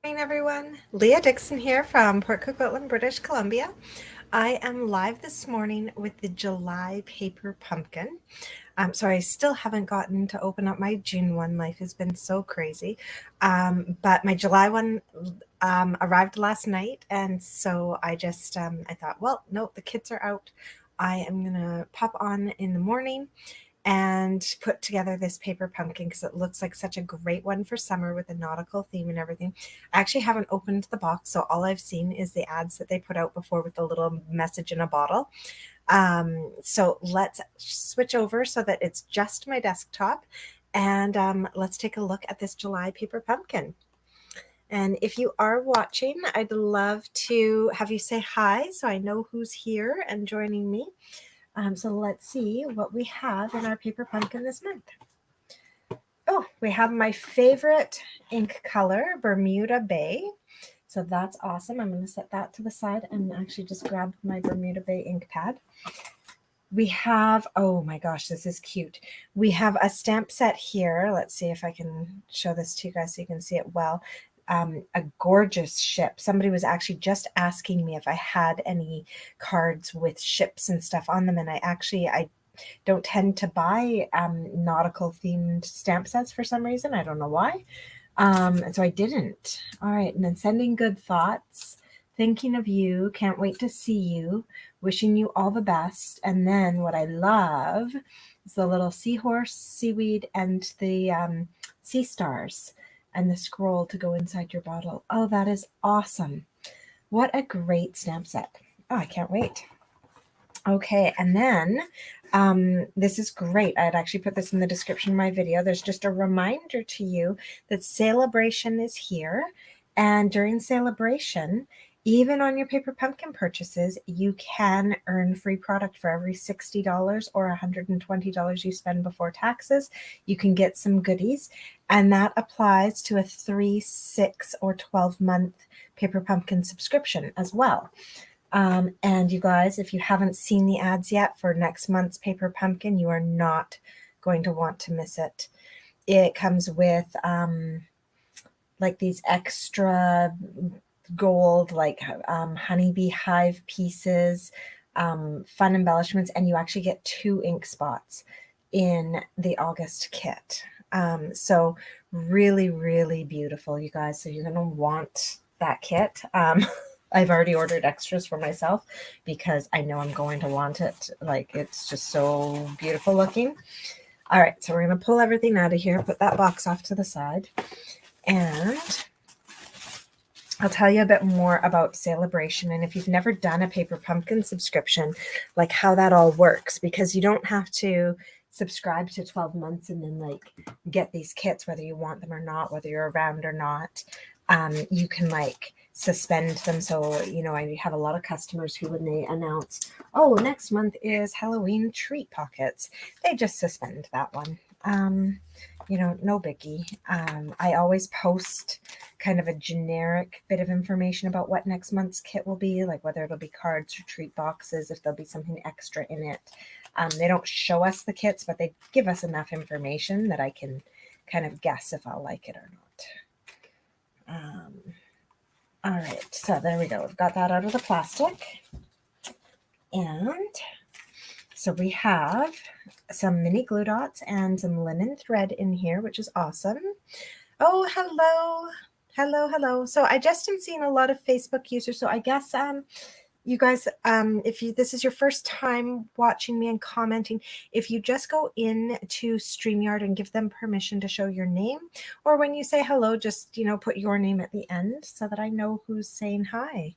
Morning, everyone. Leah Dixon here from Port Coquitlam, British Columbia. I am live this morning with the July paper pumpkin. Sorry, I still haven't gotten to open up my June one. Life has been so crazy. But my July one arrived last night, and so I thought, well, no, the kits are out. I am gonna pop on in the morning and put together this paper pumpkin because it looks like such a great one for summer with a nautical theme and everything. I actually haven't opened the box, so all I've seen is the ads that they put out before with the little message in a bottle. So let's switch over so that it's just my desktop, and let's take a look at this July paper pumpkin. And if you are watching, I'd love to have you say hi so I know who's here and joining me. So let's see what we have in our paper pumpkin this month. Oh, we have my favorite ink color, Bermuda Bay. So that's awesome. I'm going to set that to the side and actually just grab my Bermuda Bay ink pad. We have, oh my gosh, this is cute. We have a stamp set here. Let's see if I can show this to you guys so you can see it well. A gorgeous ship. Somebody was actually just asking me if I had any cards with ships and stuff on them, and I don't tend to buy nautical themed stamp sets for some reason. I don't know why. And so I didn't. All right, and then sending good thoughts, thinking of you, can't wait to see you, wishing you all the best. And then what I love is the little seahorse, seaweed, and the sea stars, and the scroll to go inside your bottle. Oh, that is awesome. What a great stamp set. Oh, I can't wait. Okay, and then this is great. I had actually put this in the description of my video. There's just a reminder to you that Celebration is here. And during Celebration, even on your paper pumpkin purchases, you can earn free product for every $60 or $120 you spend before taxes. You can get some goodies, and that applies to a 3, 6, or 12-month paper pumpkin subscription as well. And you guys, if you haven't seen the ads yet for next month's paper pumpkin, you are not going to want to miss it. It comes with like these extra gold, like honeybee hive pieces, fun embellishments, and you actually get 2 ink spots in the August kit. So really, really beautiful, you guys. So you're going to want that kit. I've already ordered extras for myself because I know I'm going to want it. Like, it's just so beautiful looking. All right, so we're going to pull everything out of here, put that box off to the side, and I'll tell you a bit more about Celebration. And if you've never done a paper pumpkin subscription, like how that all works, because you don't have to subscribe to 12 months and then like get these kits, whether you want them or not, whether you're around or not. You can like suspend them. So, you know, I have a lot of customers who, when they announce, oh, next month is Halloween treat pockets, they just suspend that one. You know, no biggie. I always post kind of a generic bit of information about what next month's kit will be, like whether it'll be cards or treat boxes, if there'll be something extra in it. They don't show us the kits, but they give us enough information that I can kind of guess if I'll like it or not. All right, so there we go. We've got that out of the plastic. And so we have some mini glue dots and some linen thread in here, which is awesome. Oh, hello. Hello. So I just am seeing a lot of Facebook users. So I guess you guys, if this is your first time watching me and commenting, if you just go in to StreamYard and give them permission to show your name, or when you say hello, just, you know, put your name at the end so that I know who's saying hi.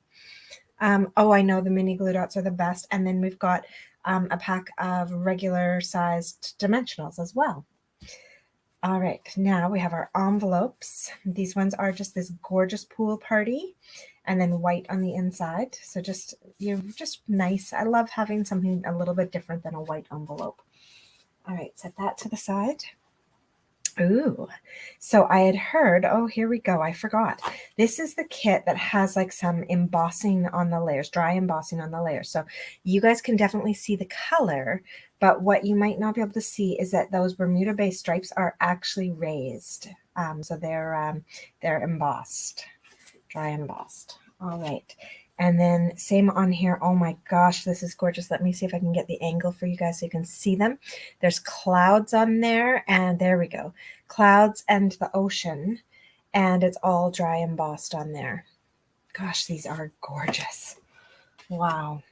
Oh, I know the mini glue dots are the best. And then we've got a pack of regular sized dimensionals as well. All right, now we have our envelopes. These ones are just this gorgeous pool party and then white on the inside. So just, you're just nice. I love having something a little bit different than a white envelope. All right, set that to the side. Ooh, so I had heard, oh, here we go. I forgot. This is the kit that has like some embossing on the layers, dry embossing on the layers. So you guys can definitely see the color, but what you might not be able to see is that those Bermuda Bay stripes are actually raised. So they're embossed. dry embossed. All right. And then same on here. Oh my gosh, this is gorgeous. Let me see if I can get the angle for you guys so you can see them. There's clouds on there, and there we go. Clouds and the ocean, and it's all dry embossed on there. Gosh, these are gorgeous. Wow.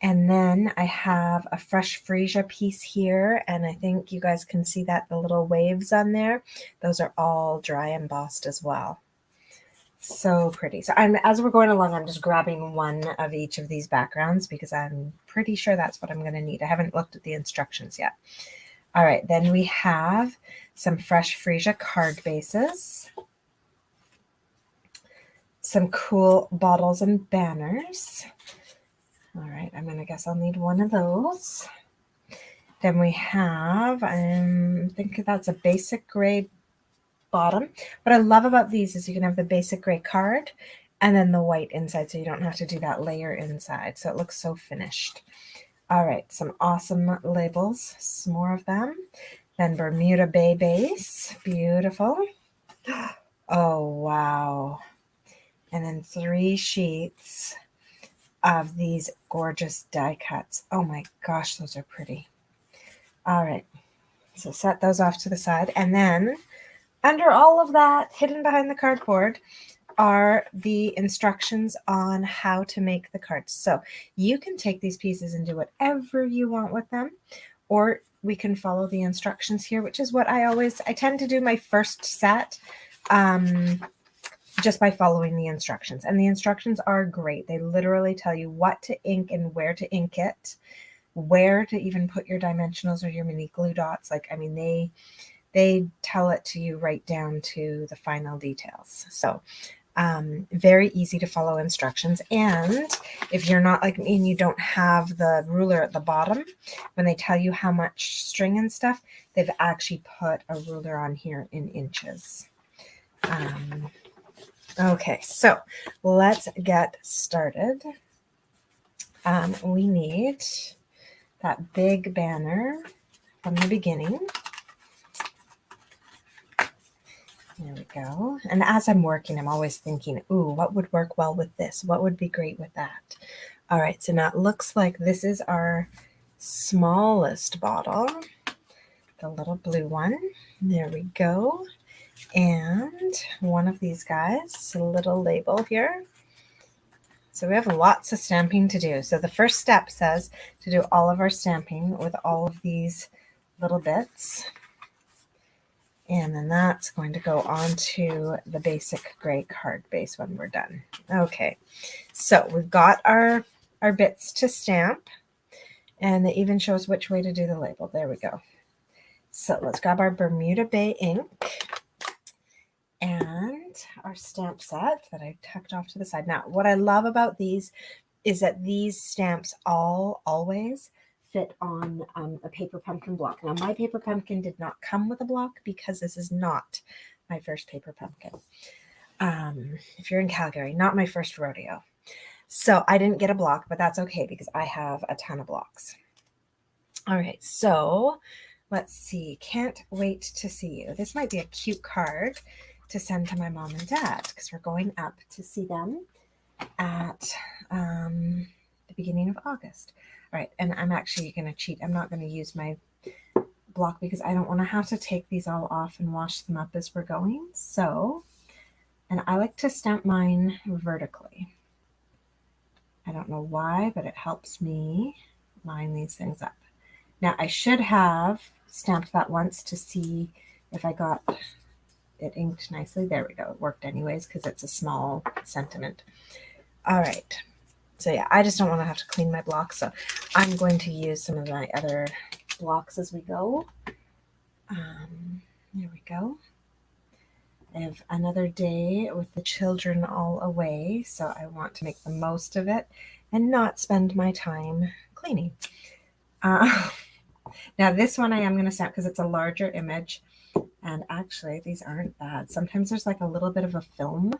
And then I have a fresh freesia piece here, and I think you guys can see that the little waves on there. Those are all dry embossed as well. So pretty. So as we're going along, I'm just grabbing one of each of these backgrounds because I'm pretty sure that's what I'm going to need. I haven't looked at the instructions yet. All right, then we have some fresh freesia card bases, some cool bottles and banners. All right, I'm going to guess I'll need one of those. Then we have, I think that's a basic gray bottom. What I love about these is you can have the basic gray card and then the white inside, so you don't have to do that layer inside. So it looks so finished. All right, some awesome labels, some more of them. Then Bermuda Bay base, beautiful. Oh, wow. And then 3 sheets of these gorgeous die cuts. Oh my gosh, those are pretty. All right, so set those off to the side. And then under all of that, hidden behind the cardboard, are the instructions on how to make the cards. So you can take these pieces and do whatever you want with them, or we can follow the instructions here, which is what I tend to do my first set just by following the instructions. And the instructions are great. They literally tell you what to ink and where to ink it, where to even put your dimensionals or your mini glue dots. Like, I mean, they tell it to you right down to the final details. So very easy to follow instructions. And if you're not like me and you don't have the ruler at the bottom, when they tell you how much string and stuff, they've actually put a ruler on here in inches. Okay, so let's get started. We need that big banner from the beginning. There we go. And as I'm working, I'm always thinking, ooh, what would work well with this? What would be great with that? All right, so now it looks like this is our smallest bottle, the little blue one. There we go. And one of these guys, a little label here. So we have lots of stamping to do. So the first step says to do all of our stamping with all of these little bits. And then that's going to go onto the basic gray card base when we're done. Okay, so we've got our bits to stamp, and it even shows which way to do the label. There we go. So let's grab our Bermuda Bay ink and our stamp set that I tucked off to the side. Now, what I love about these is that these stamps always fit on a paper pumpkin block. Now, my paper pumpkin did not come with a block because this is not my first paper pumpkin. If you're in Calgary, not my first rodeo. So I didn't get a block, but that's okay because I have a ton of blocks. All right, so let's see. Can't wait to see you. This might be a cute card to send to my mom and dad because we're going up to see them at the beginning of August. All right, and I'm actually going to cheat. I'm not going to use my block because I don't want to have to take these all off and wash them up as we're going. So, and I like to stamp mine vertically. I don't know why, but it helps me line these things up. Now, I should have stamped that once to see if I got it inked nicely. There we go. It worked anyways because it's a small sentiment. All right. So yeah, I just don't want to have to clean my blocks. So I'm going to use some of my other blocks as we go. There we go. I have another day with the children all away, so I want to make the most of it and not spend my time cleaning. Now this one I am going to stamp because it's a larger image, and actually these aren't bad. Sometimes there's like a little bit of a film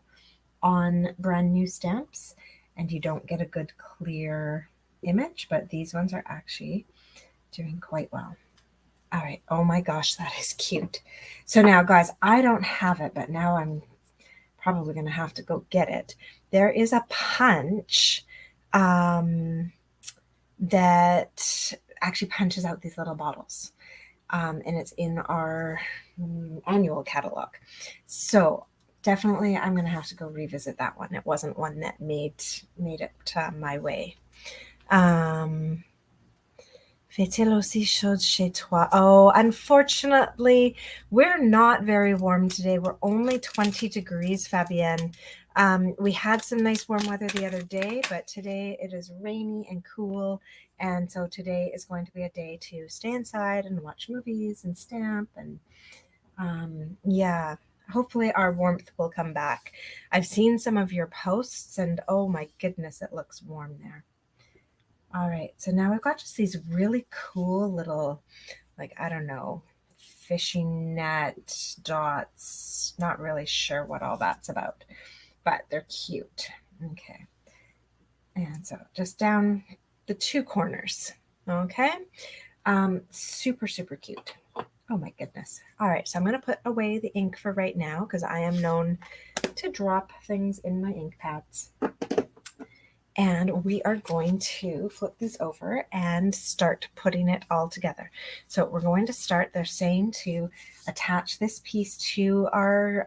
on brand new stamps and you don't get a good clear image, but these ones are actually doing quite well. All right. Oh my gosh, that is cute. So now, guys, I don't have it, but now I'm probably going to have to go get it. There is a punch that actually punches out these little bottles. And it's in our annual catalog. So definitely I'm going to have to go revisit that one. It wasn't one that made it my way. Fait-il aussi chaud chez toi? Oh, unfortunately, we're not very warm today. We're only 20 degrees, Fabienne. We had some nice warm weather the other day, but today it is rainy and cool. And so today is going to be a day to stay inside and watch movies and stamp. And yeah, hopefully our warmth will come back. I've seen some of your posts and oh my goodness, it looks warm there. All right, so now we've got just these really cool little, like, I don't know, fishing net dots. Not really sure what all that's about, but they're cute. Okay. And so just down the two corners. Okay. Super, super cute. Oh my goodness. All right, so I'm going to put away the ink for right now because I am known to drop things in my ink pads. And we are going to flip these over and start putting it all together. So we're going to start, they're saying to attach this piece to our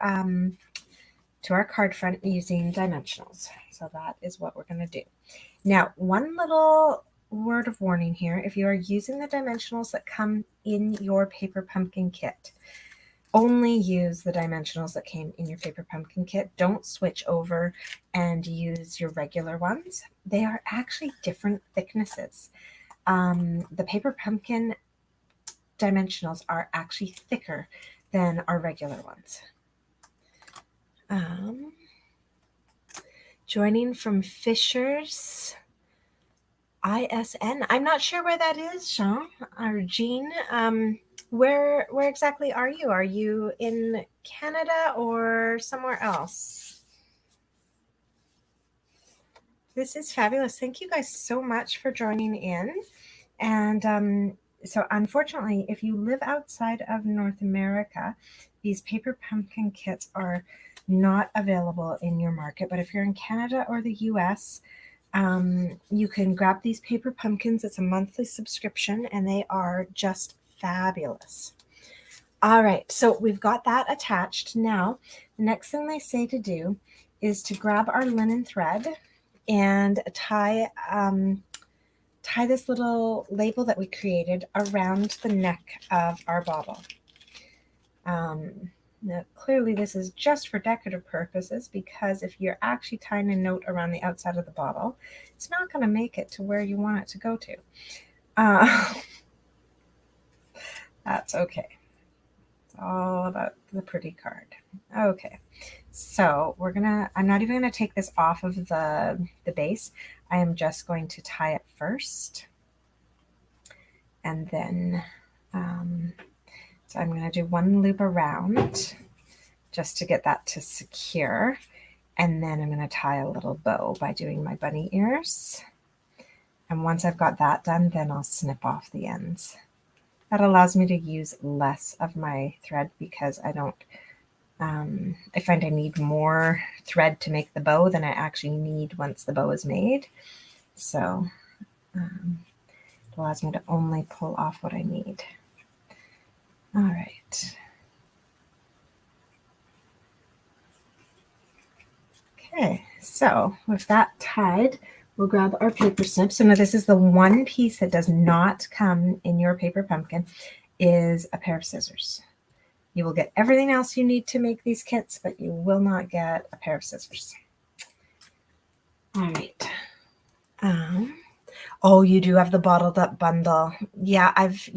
card front using dimensionals. So that is what we're going to do. Now, one little word of warning here, if you are using the dimensionals that come in your paper pumpkin kit, only use the dimensionals that came in your paper pumpkin kit. Don't switch over and use your regular ones. They are actually different thicknesses. The paper pumpkin dimensionals are actually thicker than our regular ones. Joining from Fisher's ISN. I'm not sure where that is, Jean or Jean. Where exactly are you? Are you in Canada or somewhere else? This is fabulous. Thank you guys so much for joining in. And so unfortunately, if you live outside of North America, these paper pumpkin kits are not available in your market. But if you're in Canada or the US, you can grab these paper pumpkins. It's a monthly subscription and they are just fabulous. All right, so we've got that attached. Now, the next thing they say to do is to grab our linen thread and tie this little label that we created around the neck of our bottle. Now, clearly this is just for decorative purposes because if you're actually tying a note around the outside of the bottle, it's not going to make it to where you want it to go to. That's okay. It's all about the pretty card. Okay, so I'm not even going to take this off of the base. I am just going to tie it first. And then, so I'm going to do one loop around just to get that to secure. And then I'm going to tie a little bow by doing my bunny ears. And once I've got that done, then I'll snip off the ends. That allows me to use less of my thread because I find I need more thread to make the bow than I actually need once the bow is made. So it allows me to only pull off what I need. All right. Okay, so with that tied, we'll grab our paper snip. So now this is the one piece that does not come in your paper pumpkin is a pair of scissors. You will get everything else you need to make these kits, but you will not get a pair of scissors. All right. Oh, you do have the bottled up bundle. Yeah, I've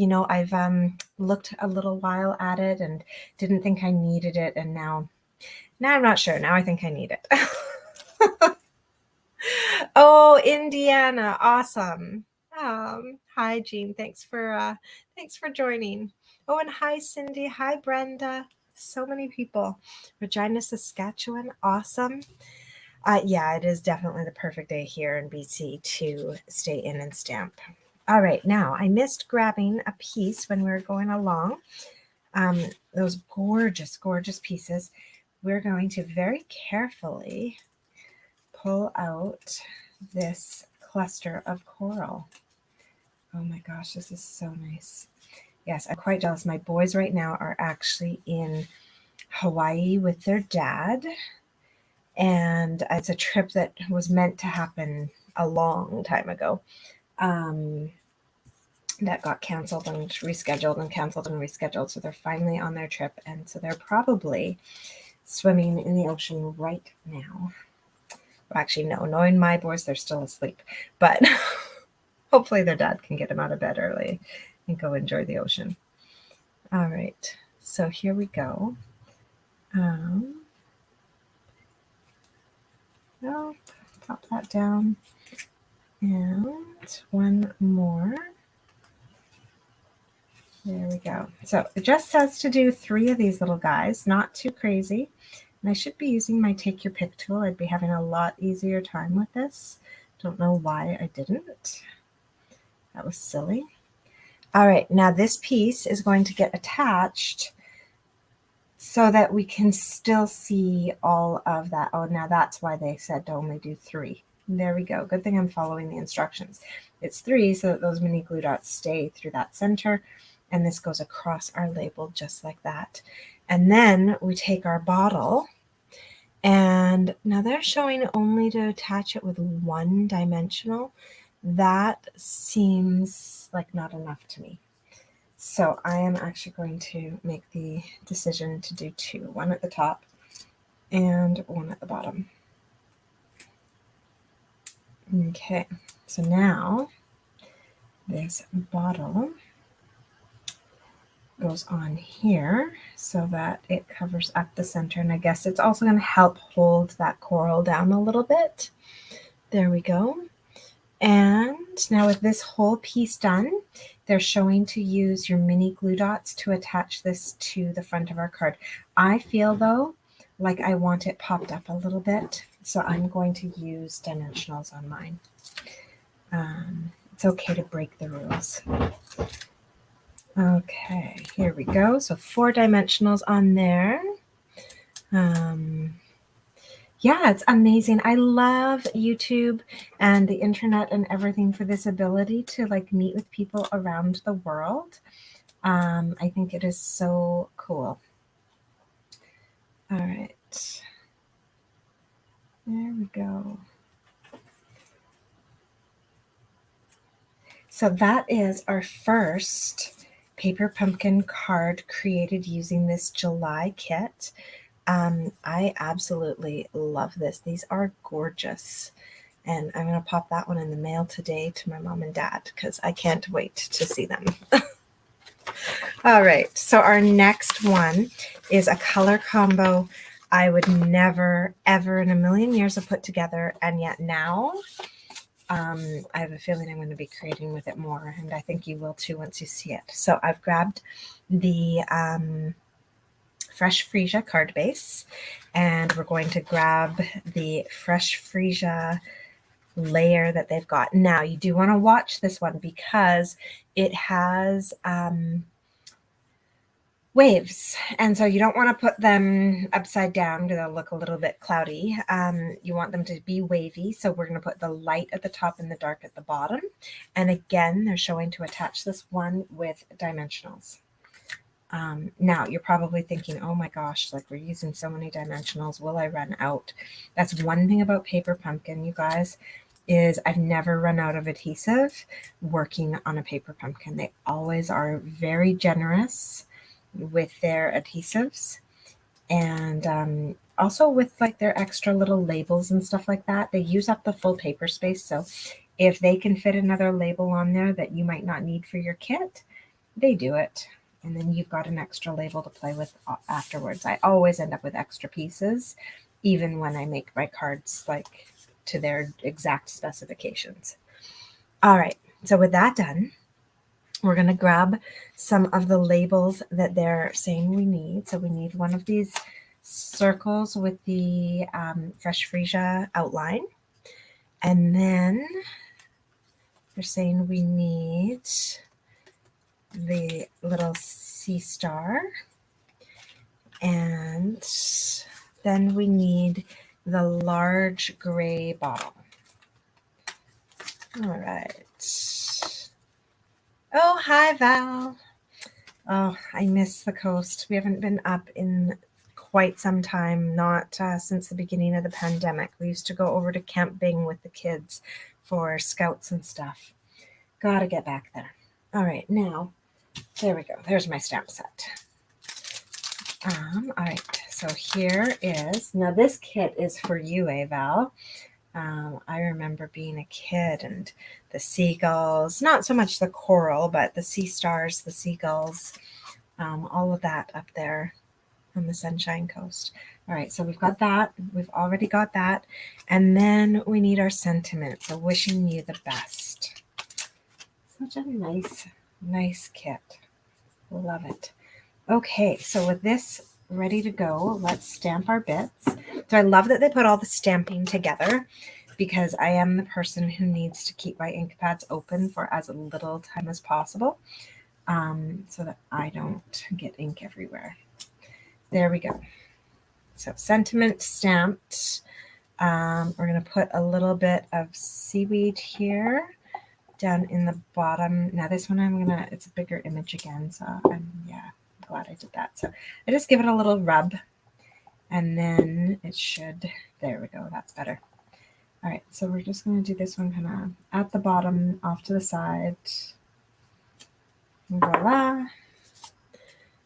looked a little while at it and didn't think I needed it. And now I'm not sure. Now I think I need it. Oh, Indiana. Awesome. Hi, Jean. Thanks for joining. Oh, and hi, Cindy. Hi, Brenda. So many people. Regina, Saskatchewan. Awesome. Yeah, it is definitely the perfect day here in BC to stay in and stamp. All right, now I missed grabbing a piece when we were going along. Those gorgeous, gorgeous pieces. we're going to very carefully pull out this cluster of coral. Oh my gosh, this is so nice. Yes, I'm quite jealous. My boys right now are actually in Hawaii with their dad, and it's a trip that was meant to happen a long time ago. That got canceled and rescheduled and canceled and rescheduled. So they're finally on their trip, and so they're probably swimming in the ocean right now. Well, actually, no, knowing my boys, they're still asleep, but hopefully their dad can get them out of bed early and go enjoy the ocean. All right, so here we go. I'll pop that down, and one more. There we go. So it just says to do 3 of these little guys, not too crazy. And I should be using my take your pick tool. I'd be having a lot easier time with this. Don't know why I didn't. That was silly. All right, now this piece is going to get attached so that we can still see all of that. Oh, now that's why they said to only do 3. There we go. Good thing I'm following the instructions. It's 3 so that those mini glue dots stay through that center. And this goes across our label just like that. And then we take our bottle, and now they're showing only to attach it with 1 dimensional. That seems like not enough to me. So I am actually going to make the decision to do 2, 1 at the top and 1 at the bottom. Okay, so now this bottle goes on here so that it covers up the center, and I guess it's also going to help hold that coral down a little bit. There we go. And now with this whole piece done, they're showing to use your mini glue dots to attach this to the front of our card. I feel though like I want it popped up a little bit, so I'm going to use dimensionals on mine. It's okay to break the rules. Okay, here we go. So 4 dimensionals on there. Yeah, it's amazing. I love YouTube and the internet and everything for this ability to like meet with people around the world. I think it is so cool. All right. There we go. So that is our first paper pumpkin card created using this July kit. I absolutely love this. These are gorgeous. And I'm going to pop that one in the mail today to my mom and dad because I can't wait to see them. All right, so our next one is a color combo I would never, ever in a million years have put together. And yet now I have a feeling I'm going to be creating with it more. And I think you will too once you see it. So I've grabbed the Fresh Freesia card base, and we're going to grab the Fresh Freesia layer that they've got. Now you do want to watch this one because it has waves, and so you don't want to put them upside down because they'll look a little bit cloudy. You want them to be wavy, so we're going to put the light at the top and the dark at the bottom. And again, they're showing to attach this one with dimensionals. Now you're probably thinking, oh my gosh, like we're using so many dimensionals, will I run out? That's one thing about paper pumpkin, you guys, is I've never run out of adhesive working on a paper pumpkin. They always are very generous with their adhesives, and also with like their extra little labels and stuff like that. They use up the full paper space, so if they can fit another label on there that you might not need for your kit, they do it. And then you've got an extra label to play with afterwards. I always end up with extra pieces, even when I make my cards like to their exact specifications. All right, so with that done, we're going to grab some of the labels that they're saying we need. So we need one of these circles with the Fresh Freesia outline. And then they're saying we need the little sea star and then we need the large gray bottle. All right. Oh, hi, Val. Oh, I miss the coast. We haven't been up in quite some time, not since the beginning of the pandemic. We used to go over to Camp Bing with the kids for scouts and stuff. Gotta get back there. All right, now, there we go. There's my stamp set. All right, so here is, now this kit is for you, Val. I remember being a kid and the seagulls, not so much the coral, but the sea stars, the seagulls, all of that up there on the Sunshine Coast. All right, so we've got that. We've already got that. And then we need our sentiment. So wishing you the best. Such a nice kit. Love it. Okay, so with this ready to go, let's stamp our bits. So I love that they put all the stamping together because I am the person who needs to keep my ink pads open for as little time as possible so that I don't get ink everywhere. There we go. So sentiment stamped. We're going to put a little bit of seaweed here down in the bottom. Now this one it's a bigger image again, so I'm glad I did that. So I just give it a little rub and then it should, there we go, that's better. All right, so we're just going to do this one kind of at the bottom, off to the side. Voila.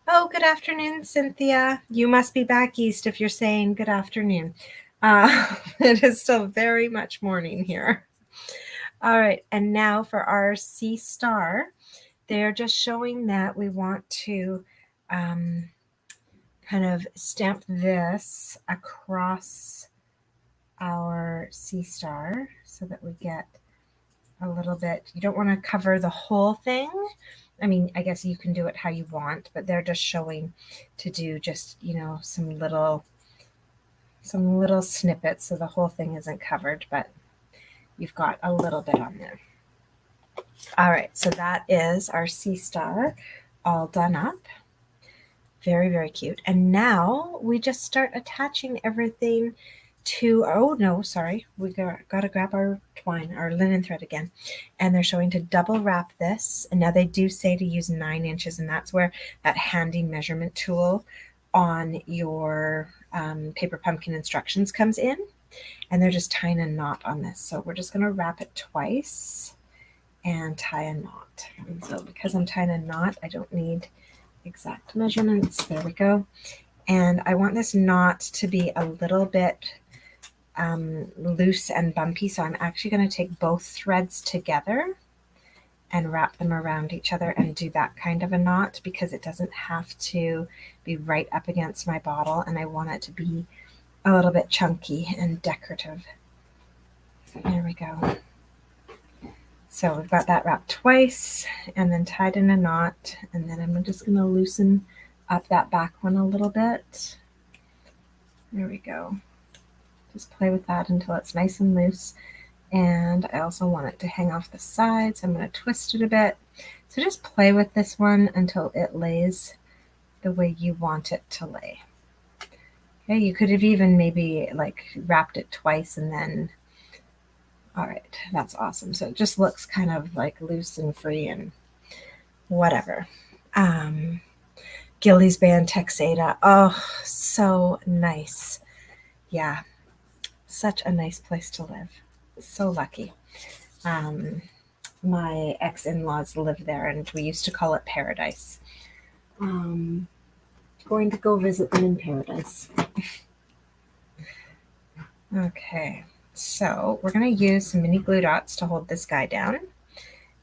Oh, good afternoon, Cynthia. You must be back east if you're saying good afternoon. It is still very much morning here. All right, and now for our sea star, they're just showing that we want to kind of stamp this across our sea star so that we get a little bit. You don't want to cover the whole thing. I mean, I guess you can do it how you want, but they're just showing to do just, some little snippets so the whole thing isn't covered, but you've got a little bit on there. All right, so that is our sea star all done up. Very, very cute. And now we just start attaching everything to, oh no, sorry, we got to grab our twine, our linen thread again. And they're showing to double wrap this. And now they do say to use 9 inches, and that's where that handy measurement tool on your paper pumpkin instructions comes in. And they're just tying a knot on this. So we're just going to wrap it twice and tie a knot. And so because I'm tying a knot, I don't need exact measurements. There we go. And I want this knot to be a little bit loose and bumpy. So I'm actually going to take both threads together and wrap them around each other and do that kind of a knot because it doesn't have to be right up against my bottle. And I want it to be a little bit chunky and decorative. There we go. So we've got that wrapped twice and then tied in a knot. And then I'm just going to loosen up that back one a little bit. There we go. Just play with that until it's nice and loose. And I also want it to hang off the sides. I'm going to twist it a bit. So just play with this one until it lays the way you want it to lay. Okay, you could have even maybe like wrapped it twice and then, all right, that's awesome. So it just looks kind of like loose and free and whatever. Gillies Band Texada. Oh, so nice. Yeah, such a nice place to live. So lucky. My ex-in-laws live there and we used to call it paradise. Going to go visit them in paradise. Okay, so we're going to use some mini glue dots to hold this guy down.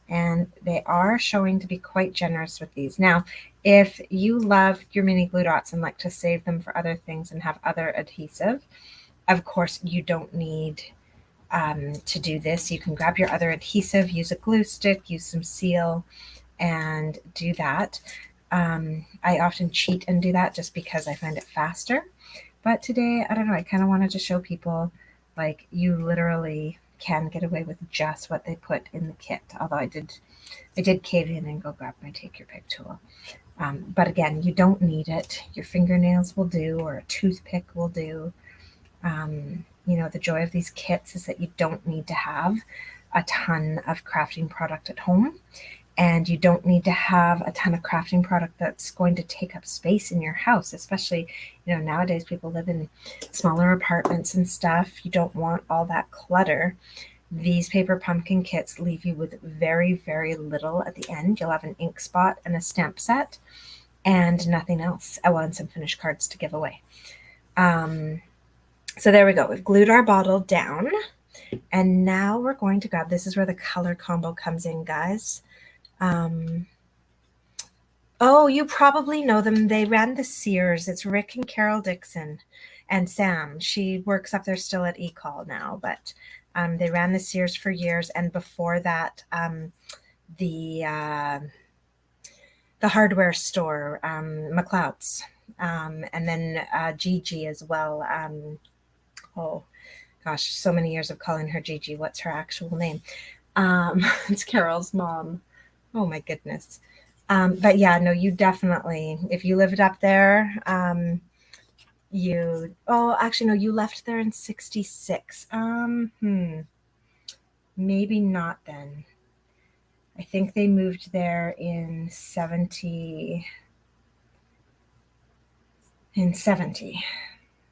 And they are showing to be quite generous with these. Now, if you love your mini glue dots and like to save them for other things and have other adhesive, of course, you don't need to do this. You can grab your other adhesive, use a glue stick, use some seal, and do that. I often cheat and do that just because I find it faster. But today, I don't know, I kind of wanted to show people like you literally can get away with just what they put in the kit. Although I did cave in and go grab my Take Your Pick tool. But again, you don't need it. Your fingernails will do, or a toothpick will do. The joy of these kits is that you don't need to have a ton of crafting product at home. And you don't need to have a ton of crafting product that's going to take up space in your house, especially, nowadays people live in smaller apartments and stuff. You don't want all that clutter. These paper pumpkin kits leave you with very, very little at the end. You'll have an ink spot and a stamp set and nothing else. Oh, and some finished cards to give away. So there we go. We've glued our bottle down. And now we're going to grab, this is where the color combo comes in, guys. Oh, you probably know them. They ran the Sears. It's Rick and Carol Dixon and Sam. She works up there still at eCall now, but they ran the Sears for years. And before that, the hardware store, McLeod's, and then Gigi as well. Oh gosh, so many years of calling her Gigi. What's her actual name? It's Carol's mom. Oh my goodness. But yeah, no, you definitely, if you lived up there, you left there in 66. Maybe not then. I think they moved there in 70.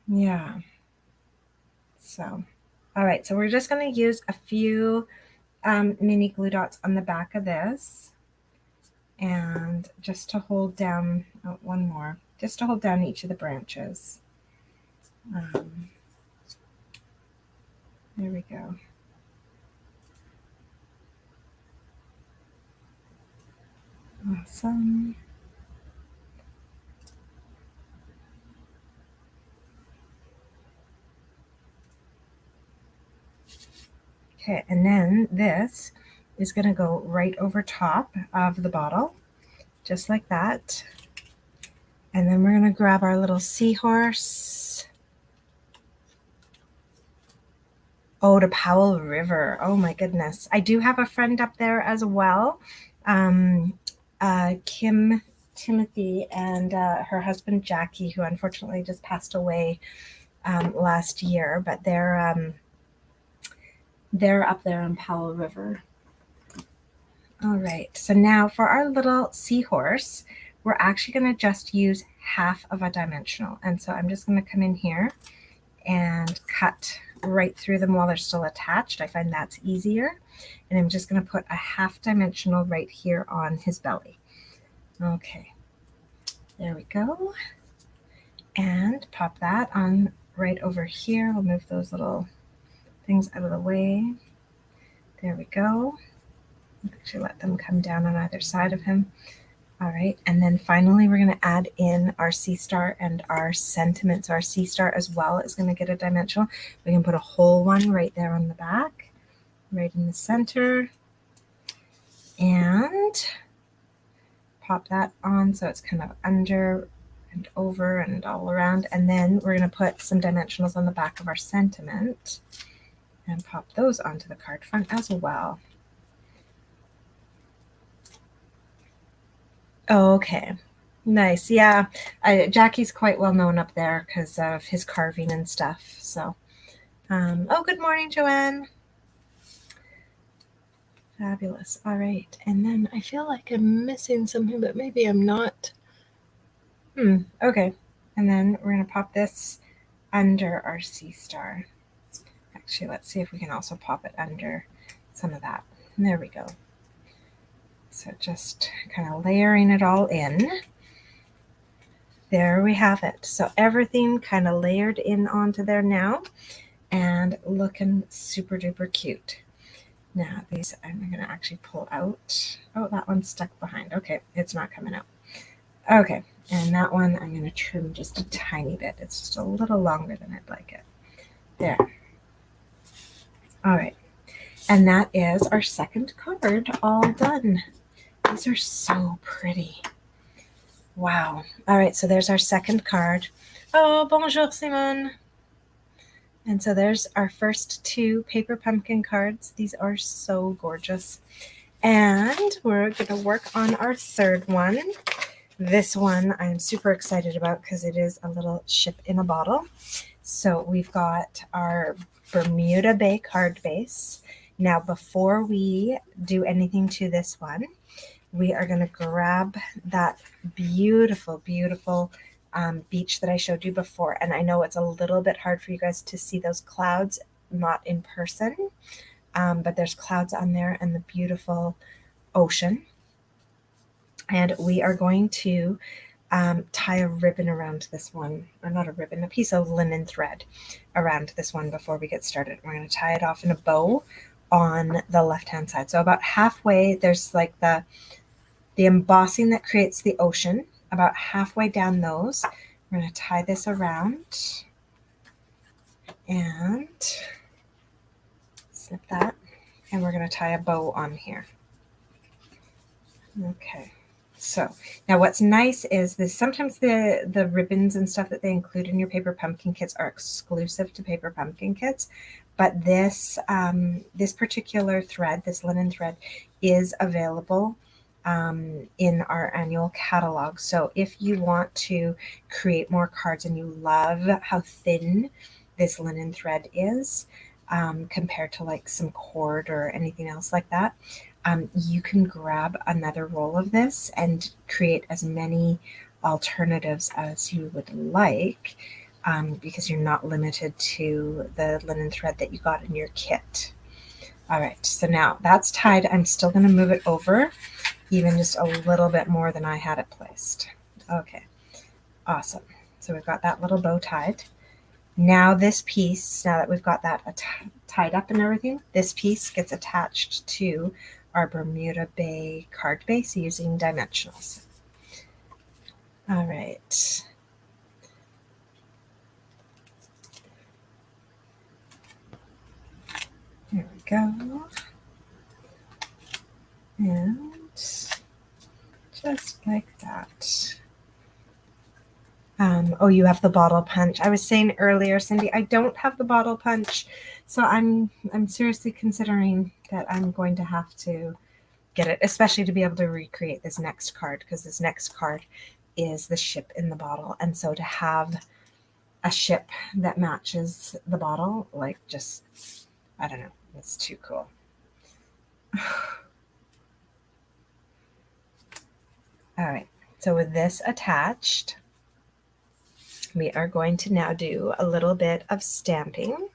Yeah. So, all right. So we're just going to use a few mini glue dots on the back of this. And just to hold down, one more, just to hold down each of the branches. There we go. Awesome. Okay, and then this is going to go right over top of the bottle, just like that. And then we're going to grab our little seahorse. Oh, to Powell River. Oh my goodness. I do have a friend up there as well. Kim Timothy and her husband Jackie, who unfortunately just passed away last year, but they're up there on Powell River. All right, so now for our little seahorse, we're actually going to just use half of a dimensional. And so I'm just going to come in here and cut right through them while they're still attached. I find that's easier. And I'm just going to put a half dimensional right here on his belly. Okay, there we go. And pop that on right over here. We'll move those little things out of the way. There we go. Actually let them come down on either side of him. All right, and then finally we're going to add in our sea star and our sentiments. Our sea star as well is going to get a dimensional. We can put a whole one right there on the back, right in the center, and pop that on so it's kind of under and over and all around. And then we're going to put some dimensionals on the back of our sentiment and pop those onto the card front as well. Okay, nice. Yeah, Jackie's quite well known up there because of his carving and stuff. So, oh, good morning, Joanne. Fabulous. All right, and then I feel like I'm missing something, but maybe I'm not. Okay, and then we're going to pop this under our sea star. Actually, let's see if we can also pop it under some of that. And there we go. So just kind of layering it all in. There we have it. So everything kind of layered in onto there now and looking super duper cute. Now these I'm going to actually pull out. Oh, that one's stuck behind. Okay, it's not coming out. Okay, and that one I'm going to trim just a tiny bit. It's just a little longer than I'd like it. There. All right, and that is our second card all done. These are so pretty. Wow. All right, so there's our second card. Oh, bonjour, Simone. And so there's our first 2 paper pumpkin cards. These are so gorgeous. And we're going to work on our 3rd one. This one I'm super excited about because it is a little ship in a bottle. So we've got our Bermuda Bay card base. Now before we do anything to this one, we are going to grab that beautiful, beautiful beach that I showed you before. And I know it's a little bit hard for you guys to see those clouds, not in person, but there's clouds on there and the beautiful ocean. And we are going to tie a ribbon around this one, or not a ribbon, a piece of linen thread around this one before we get started. We're going to tie it off in a bow on the left-hand side. So about halfway, there's like the embossing that creates the ocean. About halfway down those, we're going to tie this around and snip that. And we're going to tie a bow on here. Okay. So now what's nice is this, sometimes the ribbons and stuff that they include in your paper pumpkin kits are exclusive to paper pumpkin kits, but this this particular thread, this linen thread, is available in our annual catalog. So if you want to create more cards and you love how thin this linen thread is compared to like some cord or anything else like that, you can grab another roll of this and create as many alternatives as you would like, because you're not limited to the linen thread that you got in your kit. All right, so now that's tied. I'm still going to move it over even just a little bit more than I had it placed. Okay, awesome. So we've got that little bow tied. Now this piece, now that we've got that tied up and everything, this piece gets attached to our Bermuda Bay card base using dimensionals. All right. There we go. And just like that. Oh, you have the bottle punch. I was saying earlier, Cindy, I don't have the bottle punch, so I'm seriously considering that I'm going to have to get it, especially to be able to recreate this next card, because this next card is the ship in the bottle. And so to have a ship that matches the bottle, like, just, I don't know, it's too cool. All right, so with this attached, we are going to now do a little bit of stamping.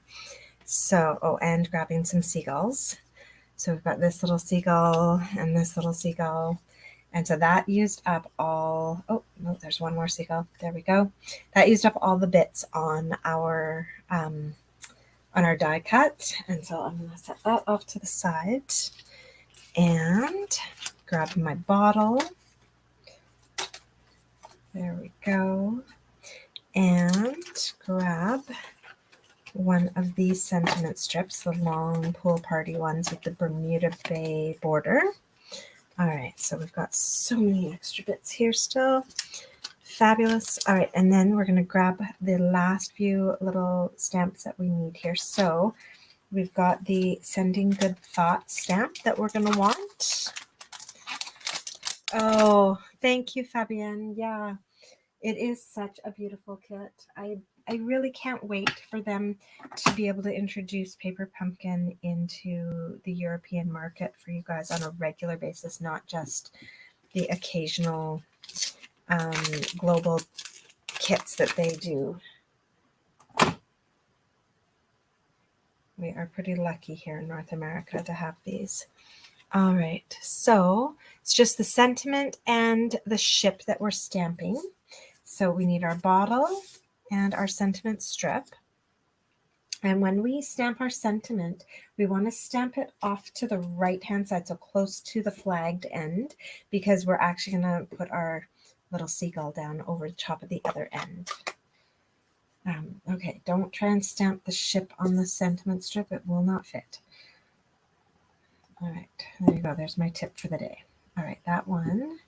So, oh, and grabbing some seagulls. So we've got this little seagull and this little seagull. And so that used up all, oh, no, there's one more seagull. There we go. That used up all the bits on our die cut. And so I'm going to set that off to the side and grab my bottle. There we go. And grab one of these sentiment strips, the long pool party ones with the Bermuda Bay border. All right, so we've got so many extra bits here still. Fabulous. All right, and then we're going to grab the last few little stamps that we need here. So we've got the Sending Good Thoughts stamp that we're going to want. Oh, thank you, Fabienne. Yeah, it is such a beautiful kit. I really can't wait for them to be able to introduce Paper Pumpkin into the European market for you guys on a regular basis, not just the occasional global kits that they do. We are pretty lucky here in North America to have these. All right, so it's just the sentiment and the ship that we're stamping. So we need our bottle and our sentiment strip. And when we stamp our sentiment, we want to stamp it off to the right-hand side, so close to the flagged end, because we're actually going to put our little seagull down over the top of the other end. Okay, don't try and stamp the ship on the sentiment strip. It will not fit. All right, there you go. There's my tip for the day. All right, that one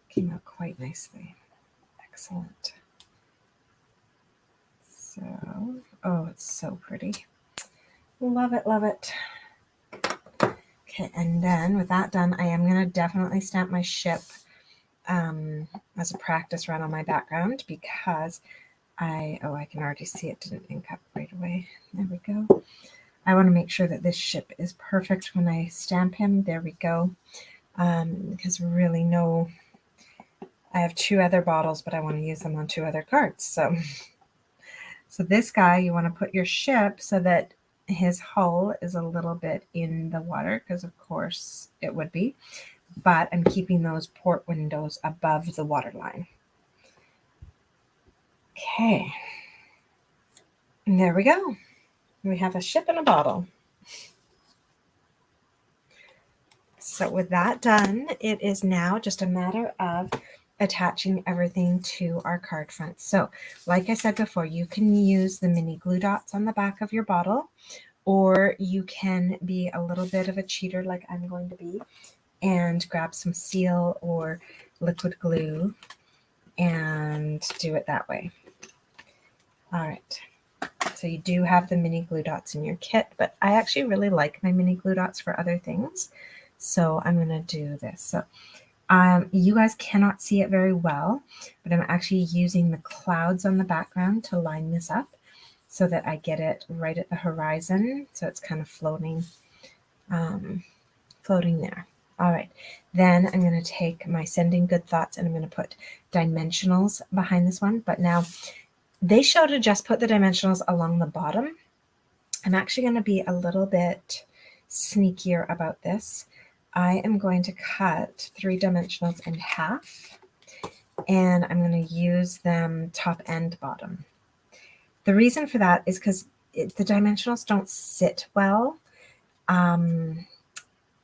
came out quite nicely. Excellent. So Oh, it's so pretty. Love it, love it. Okay, and then with that done, I am going to definitely stamp my ship as a practice run on my background because I can already see it didn't ink up right away. There we go. I want to make sure that this ship is perfect when I stamp him. There we go. Because really I have 2 other bottles, but I want to use them on 2 other cards. So this guy, you want to put your ship so that his hull is a little bit in the water, because of course it would be, but I'm keeping those port windows above the water line. Okay, and there we go. We have a ship in a bottle. So with that done, it is now just a matter of attaching everything to our card front. So like I said before, you can use the mini glue dots on the back of your bottle, or you can be a little bit of a cheater like I'm going to be and grab some seal or liquid glue and do it that way. All right. So you do have the mini glue dots in your kit, but I actually really like my mini glue dots for other things. So I'm going to do this. So you guys cannot see it very well, but I'm actually using the clouds on the background to line this up so that I get it right at the horizon. So it's kind of floating there. All right, then I'm going to take my sending good thoughts and I'm going to put dimensionals behind this one. But now they show to just put the dimensionals along the bottom. I'm actually going to be a little bit sneakier about this. I am going to cut 3 dimensionals in half, and I'm going to use them top and bottom. The reason for that is because the dimensionals don't sit well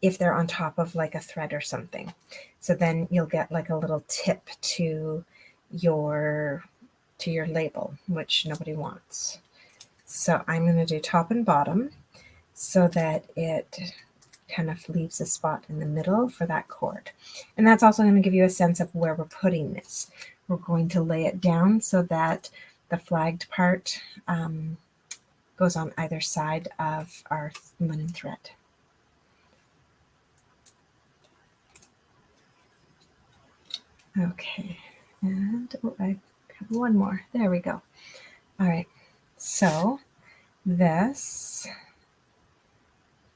if they're on top of like a thread or something. So then you'll get like a little tip to your label, which nobody wants. So I'm going to do top and bottom so that it kind of leaves a spot in the middle for that cord. And that's also going to give you a sense of where we're putting this. We're going to lay it down so that the flagged part goes on either side of our linen thread. Okay, and I have one more. There we go. All right, so this,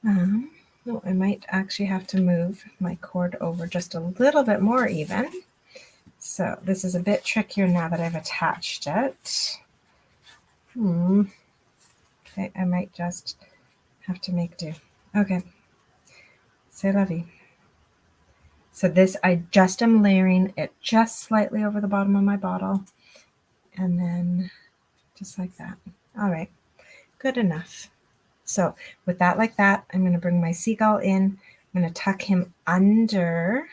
I might actually have to move my cord over just a little bit more even. So this is a bit trickier now that I've attached it. Okay, I might just have to make do. Okay, c'est la vie. So this, I just am layering it just slightly over the bottom of my bottle, and then just like that. All right, good enough. So with that like that, I'm going to bring my seagull in. I'm going to tuck him under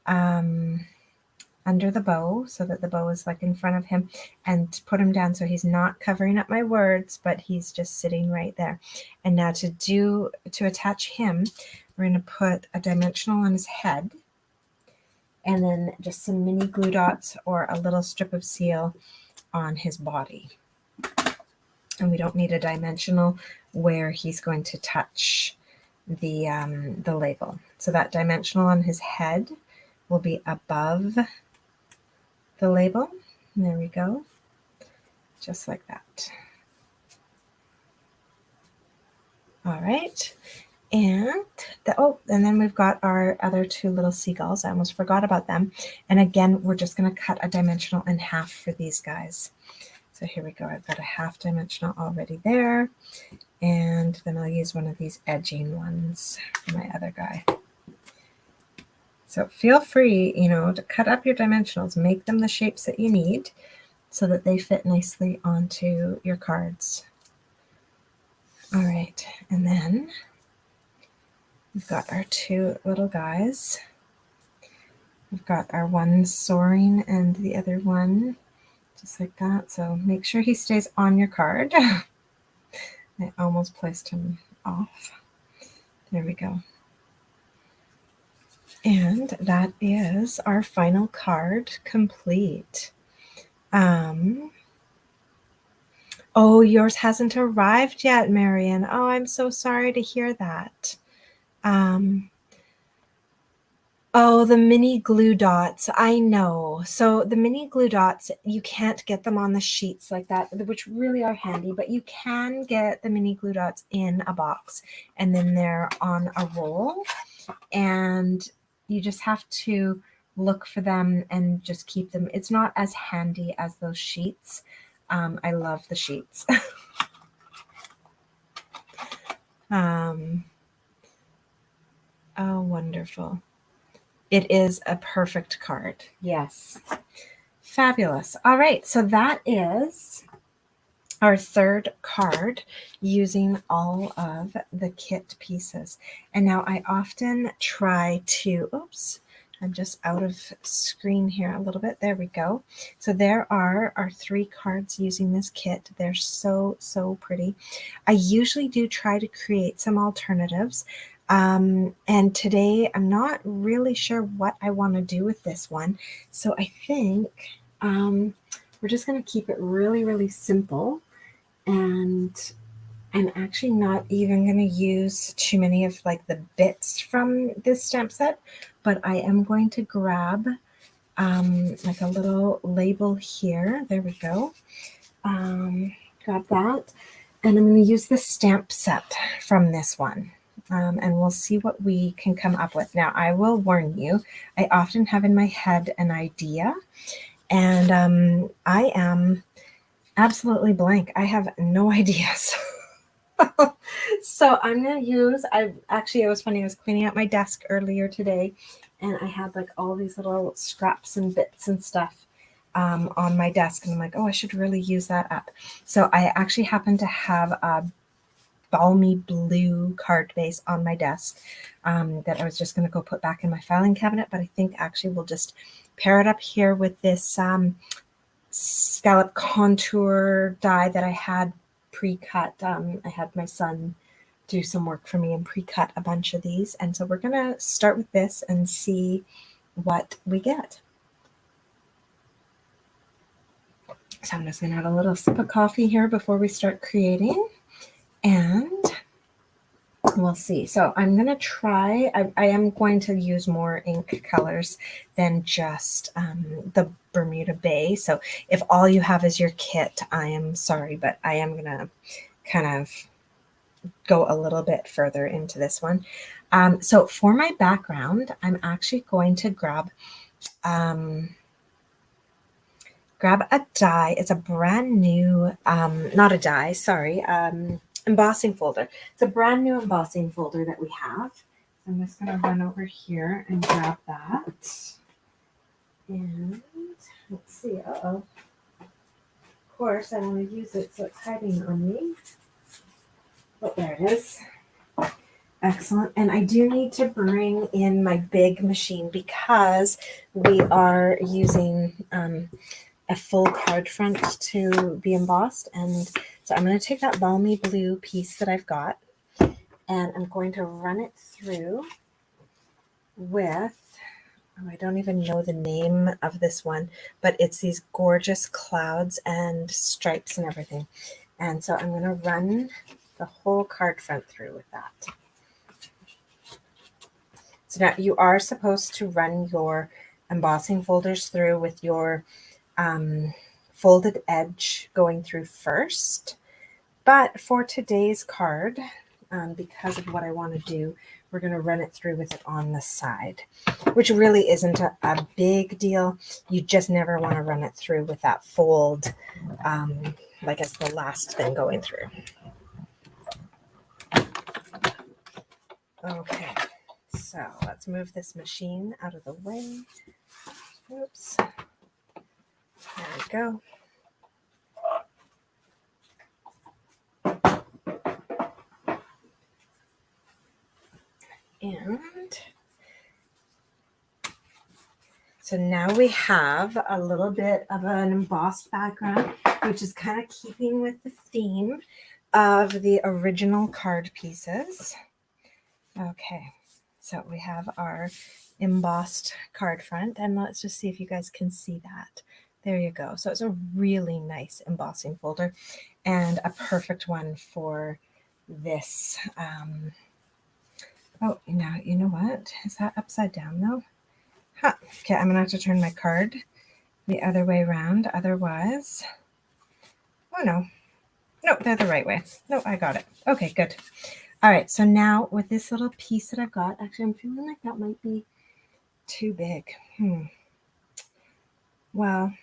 the bow so that the bow is like in front of him, and put him down so he's not covering up my words, but he's just sitting right there. And now to attach him, we're going to put a dimensional on his head, and then just some mini glue dots or a little strip of seal on his body. And we don't need a dimensional where he's going to touch the label. So that dimensional on his head will be above the label. There we go. Just like that. All right. And then we've got our other 2 little seagulls. I almost forgot about them. And again, we're just going to cut a dimensional in half for these guys. So here we go. I've got a half dimensional already there. And then I'll use one of these edging ones for my other guy. So feel free, to cut up your dimensionals, make them the shapes that you need so that they fit nicely onto your cards. All right, and then we've got our 2 little guys. We've got our one soaring and the other one just like that. So make sure he stays on your card. I almost placed him off. There we go. And that is our final card complete. Oh, yours hasn't arrived yet, Marion. Oh, I'm so sorry to hear that. Um, oh, the mini glue dots. I know. So the mini glue dots, you can't get them on the sheets like that, which really are handy, but you can get the mini glue dots in a box and then they're on a roll. And you just have to look for them and just keep them. It's not as handy as those sheets. I love the sheets. Oh, wonderful. It is a perfect card. Yes. Fabulous. All right. So that is our third card using all of the kit pieces. And now I often try to, oops, I'm just out of screen here a little bit. There we go. So there are our 3 cards using this kit. They're so, so pretty. I usually do try to create some alternatives. And today I'm not really sure what I want to do with this one. So I think we're just going to keep it really, really simple. And I'm actually not even going to use too many of like the bits from this stamp set, but I am going to grab like a little label here. There we go. Grab that. And I'm going to use the stamp set from this one. And we'll see what we can come up with. Now, I will warn you, I often have in my head an idea, and I am absolutely blank. I have no ideas. So I'm going to use, it was funny, I was cleaning out my desk earlier today and I had like all these little scraps and bits and stuff on my desk. And I'm like, oh, I should really use that up. So I actually happen to have a balmy blue card base on my desk that I was just going to go put back in my filing cabinet. But I think actually we'll just pair it up here with this scallop contour die that I had pre-cut. I had my son do some work for me and pre-cut a bunch of these. And so we're going to start with this and see what we get. So I'm just going to have a little sip of coffee here before we start creating. And we'll see. So I'm going to try, I am going to use more ink colors than just the Bermuda Bay. So if all you have is your kit, I am sorry, but I am going to kind of go a little bit further into this one. So for my background, I'm actually going to grab a die. It's a brand new, not a die, sorry, embossing folder. It's a brand new embossing folder that we have. I'm just going to run over here and grab that. And let's see. Uh-oh. Of course, I want to use it, so it's hiding on me. Oh, there it is. Excellent. And I do need to bring in my big machine because we are using a full card front to be embossed. And so I'm going to take that balmy blue piece that I've got and I'm going to run it through with, oh, I don't even know the name of this one, but it's these gorgeous clouds and stripes and everything. And so I'm going to run the whole card front through with that. So now you are supposed to run your embossing folders through with your folded edge going through first. But for today's card, because of what I want to do, we're going to run it through with it on the side, which really isn't a big deal. You just never want to run it through with that fold, like it's the last thing going through. Okay. So let's move this machine out of the way. Oops. There we go. And so now we have a little bit of an embossed background, which is kind of keeping with the theme of the original card pieces. Okay. So we have our embossed card front, and let's just see if you guys can see that. There you go. So it's a really nice embossing folder. and a perfect one for this. Oh, now you know what? Is that upside down though? Huh. Okay, I'm gonna have to turn my card the other way around. Otherwise, oh no, they're the right way. No, I got it. Okay, good. All right, so now with this little piece that I've got, actually, I'm feeling like that might be too big. Well,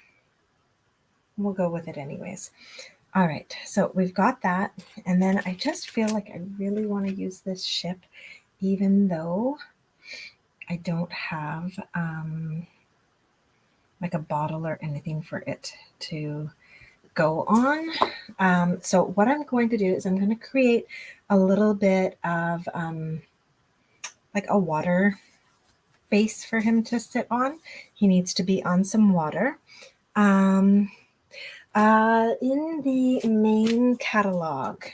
we'll go with it anyways. All right, so we've got that, and then I just feel like I really want to use this ship, even though I don't have like a bottle or anything for it to go on. So what I'm going to do is I'm going to create a little bit of like a water base for him to sit on. He needs to be on some water. In the main catalog,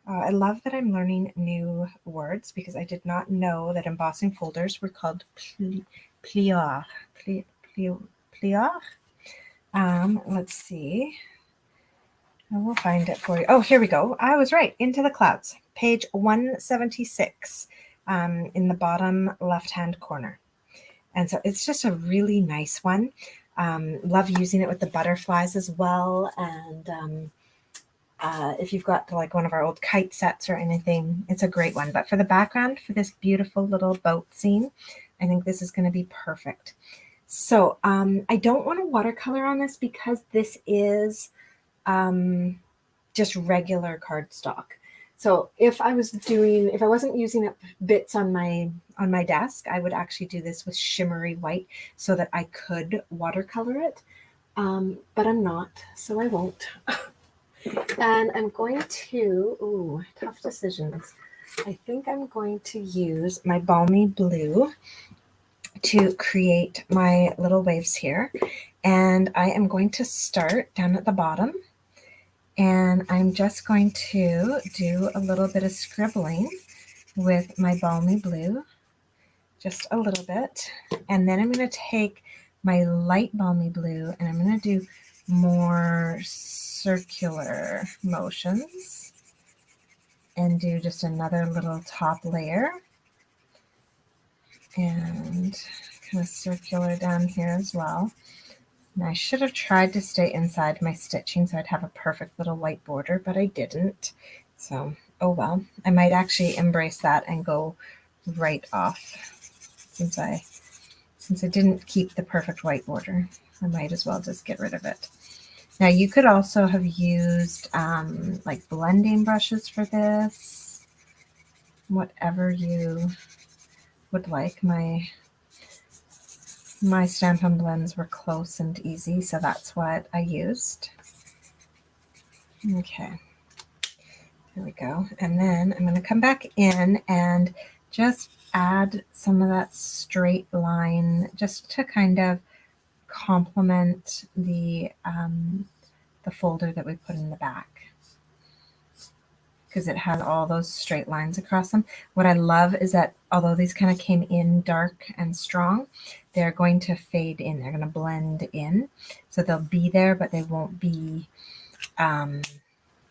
I love that I'm learning new words because I did not know that embossing folders were called plieur. Plieur? Let's see. I will find it for you. Oh, here we go. I was right. Into the Clouds, page 176, in the bottom left-hand corner. And so it's just a really nice one. Love using it with the butterflies as well. And if you've got like one of our old kite sets or anything, it's a great one. But for the background, for this beautiful little boat scene, I think this is going to be perfect. So I don't want to watercolor on this because this is just regular cardstock. So if I wasn't using up bits on my desk, I would actually do this with shimmery white so that I could watercolor it. But I'm not, so I won't. And I'm going to, tough decisions. I think I'm going to use my Balmy Blue to create my little waves here. And I am going to start down at the bottom. And I'm just going to do a little bit of scribbling with my Balmy Blue, just a little bit. And then I'm going to take my light Balmy Blue and I'm going to do more circular motions and do just another little top layer and kind of circular down here as well. And I should have tried to stay inside my stitching so I'd have a perfect little white border, but I didn't. So, oh well. I might actually embrace that and go right off since I didn't keep the perfect white border. I might as well just get rid of it. Now you could also have used like blending brushes for this, whatever you would like. My Stampin' blends were close and easy, so that's what I used. Okay, there we go. And then I'm going to come back in and just add some of that straight line just to kind of complement the folder that we put in the back, because it has all those straight lines across them. What I love is that although these kind of came in dark and strong, they're going to fade in. They're going to blend in. So they'll be there, but they won't be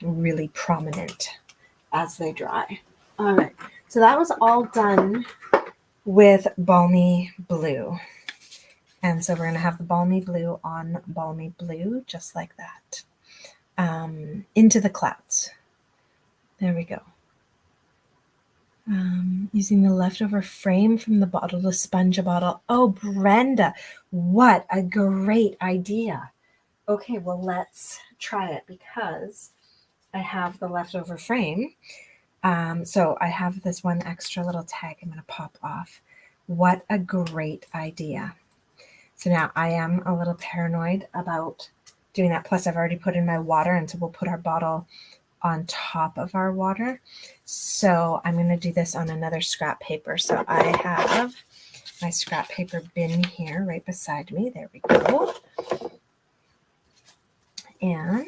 really prominent as they dry. All right, so that was all done with Balmy Blue. And so we're going to have the Balmy Blue on Balmy Blue, just like that. Into the Clouds. There we go. Using the leftover frame from the bottle to sponge a bottle. Oh, Brenda, what a great idea. Okay, well, let's try it because I have the leftover frame. So I have this one extra little tag I'm going to pop off. What a great idea. So now I am a little paranoid about doing that. Plus, I've already put in my water, and so we'll put our bottle on top of our water. So I'm going to do this on another scrap paper. So I have my scrap paper bin here right beside me. There we go. And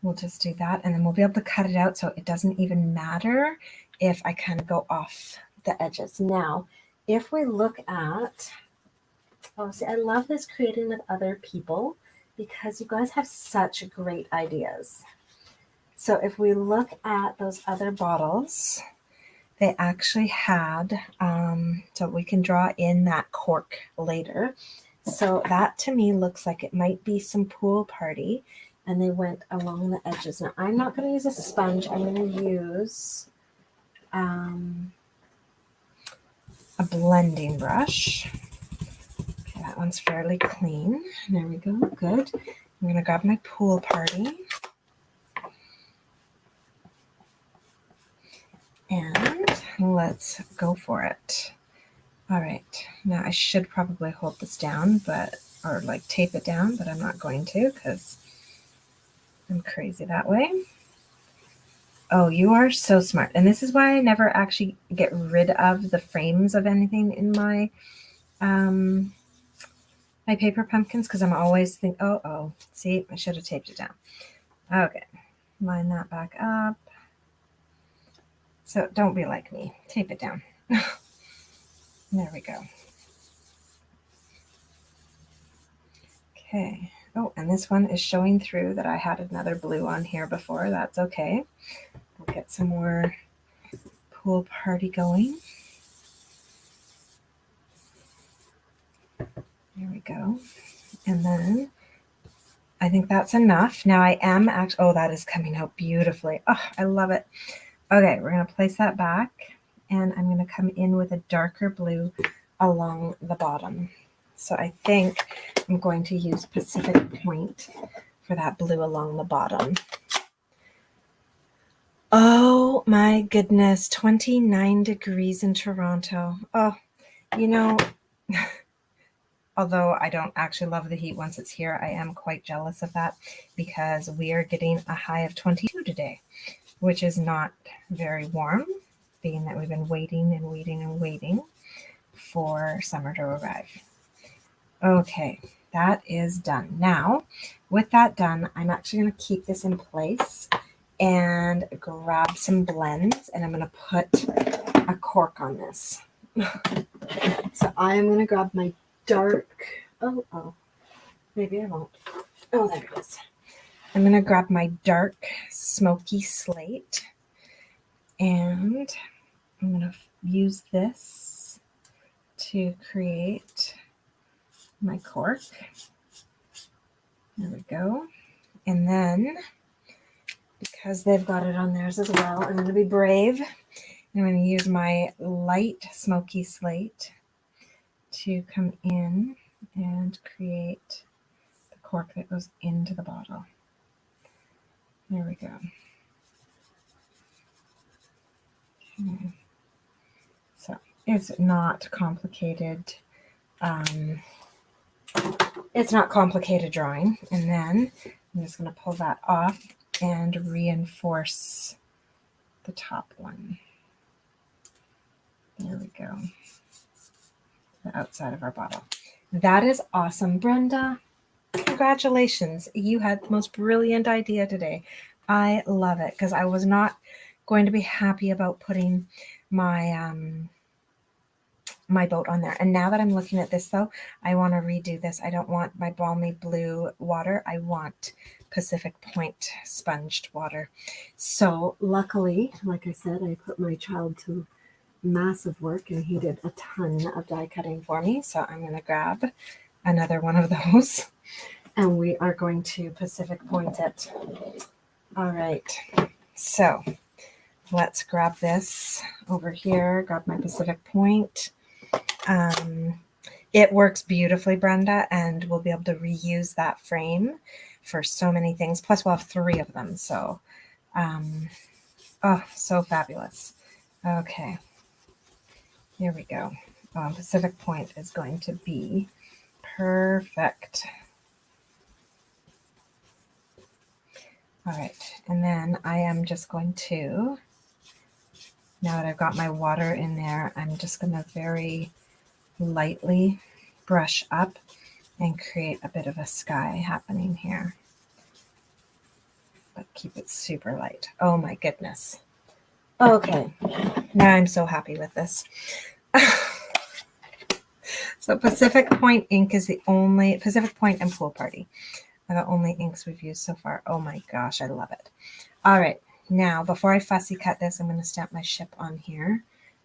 we'll just do that, and then we'll be able to cut it out so it doesn't even matter if I kind of go off the edges. Now, if we look at, oh, see, I love this creating with other people because you guys have such great ideas. So if we look at those other bottles, they actually had, so we can draw in that cork later. So that to me looks like it might be some pool party, and they went along the edges. Now I'm not going to use a sponge. I'm going to use a blending brush. Okay, that one's fairly clean. There we go. Good. I'm going to grab my pool party. And let's go for it. All right, now I should probably hold this down, or like tape it down, but I'm not going to because I'm crazy that way. Oh, you are so smart. And this is why I never actually get rid of the frames of anything in my my paper pumpkins, because I'm always thinking, oh, see, I should have taped it down. Okay, line that back up. So don't be like me. Tape it down. There we go. Okay. Oh, and this one is showing through that I had another blue on here before. That's okay. We'll get some more pool party going. There we go. And then I think that's enough. Now I am actually, oh, that is coming out beautifully. Oh, I love it. Okay, we're going to place that back, and I'm going to come in with a darker blue along the bottom. So I think I'm going to use Pacific Point for that blue along the bottom. Oh my goodness, 29 degrees in Toronto. Oh, you know, although I don't actually love the heat once it's here, I am quite jealous of that because we are getting a high of 22 today, which is not very warm, being that we've been waiting and waiting and waiting for summer to arrive. Okay, that is done. Now, with that done, I'm actually going to keep this in place and grab some blends, and I'm going to put a cork on this. So I am going to grab my dark, maybe I won't. Oh, there it is. I'm going to grab my dark smoky slate, and I'm going to use this to create my cork. There we go. And then, because they've got it on theirs as well, I'm going to be brave. I'm going to use my light smoky slate to come in and create the cork that goes into the bottle. There we go. Okay. So it's not complicated. It's not complicated drawing. And then I'm just going to pull that off and reinforce the top one. There we go. The outside of our bottle. That is awesome, Brenda. Congratulations. You had the most brilliant idea today. I love it because I was not going to be happy about putting my my boat on there. And now that I'm looking at this though, I want to redo this. I don't want my balmy blue water. I want Pacific Point sponged water. So luckily, like I said, I put my child to massive work and he did a ton of die cutting for me. So I'm going to grab another one of those and we are going to Pacific Point it. All right. So let's grab this over here, grab my Pacific Point. It works beautifully, Brenda, and we'll be able to reuse that frame for so many things. Plus we'll have 3 of them. So, so fabulous. Okay. Here we go. Pacific Point is going to be perfect. All right. And then I am just going to, now that I've got my water in there, I'm just going to very lightly brush up and create a bit of a sky happening here. But keep it super light. Oh my goodness. Okay. Now I'm so happy with this. So Pacific Point ink is the only, Pacific Point and Pool Party are the only inks we've used so far. Oh my gosh, I love it. All right, now before I fussy cut this, I'm going to stamp my ship on here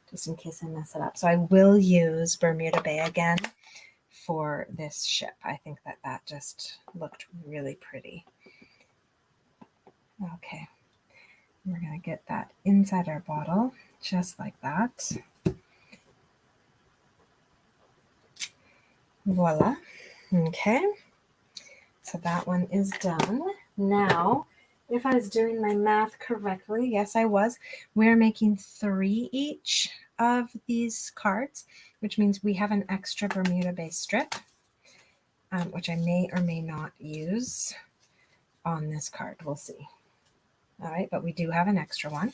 just in case I mess it up. So I will use Bermuda Bay again for this ship. I think that just looked really pretty. Okay, we're going to get that inside our bottle just like that. Voila. Okay, so that one is done. Now, if I was doing my math correctly, yes, I was, we're making 3 each of these cards, which means we have an extra Bermuda Bay strip, which I may or may not use on this card. We'll see. All right, but we do have an extra one.